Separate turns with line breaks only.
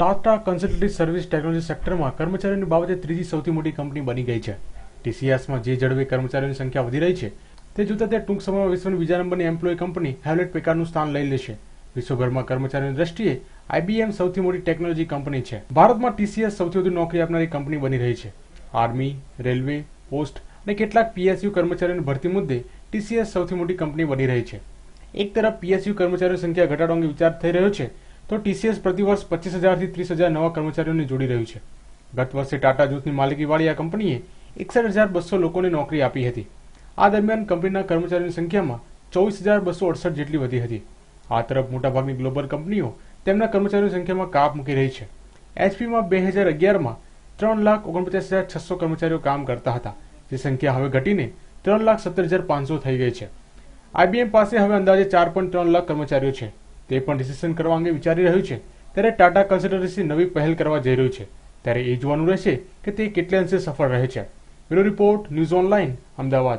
Tata consultancy service technology સેક્ટરમાં કર્મચારીઓની બાબતે ત્રીજી સૌથી મોટી કંપની બની ગઈ છે. ટીસીએસમાં જે ઝડપે કર્મચારીઓની સંખ્યા વધી રહી છે તે જોતા તે ટૂંક સમયમાં વિશ્વની બીજા નંબરની એમ્પ્લોય કંપની હેવલેટ પેકાર્ડનું સ્થાન લઈ લેશે. વિશ્વભરમાં કર્મચારીઓની દ્રષ્ટિએ IBM સૌથી મોટી ટેકનોલોજી કંપની છે. ભારતમાં ટીસીએસ સૌથી વધુ નોકરી આપનારી કંપની બની રહી છે. આર્મી, રેલવે, પોસ્ટ અને કેટલાક PSU કર્મચારીઓની ભરતી મુદ્દે ટીસીએસ સૌથી મોટી કંપની બની રહી છે. એક તરફ PSU કર્મચારીઓની સંખ્યા ઘટાડવા અંગે વિચાર થઈ રહ્યો છે તો TCS પ્રતિવર્ષ 25,000 થી 30,000 નવા કર્મચારીઓને જોડી રહ્યું છે. ગત વર્ષે ટાટા જૂથની માલિકીવાળી આ કંપનીએ 61,200 લોકોને નોકરી આપી હતી. આ દરમિયાન કંપનીના કર્મચારીઓની સંખ્યામાં 24,268 જેટલી વધી હતી. આ તરફ મોટાભાગની ગ્લોબલ કંપનીઓ તેમના કર્મચારીઓની સંખ્યામાં કાપ મૂકી રહી છે. HPમાં 2011માં 3,49,600 કર્મચારીઓ કામ કરતા હતા, જે સંખ્યા હવે ઘટીને 3,17,500 થઈ ગઈ છે. IBM પાસે હવે અંદાજે 4.3 લાખ કર્મચારીઓ છે. તે પણ ડિસિઝન કરવા અંગે વિચારી રહ્યું છે. ત્યારે ટાટા કન્સલ્ટન્સી નવી પહેલ કરવા જઈ રહ્યું છે. ત્યારે એ જોવાનું રહેશે કે તે કેટલે અંશે સફળ રહે છે. Bureau report, news online, Ahmedabad.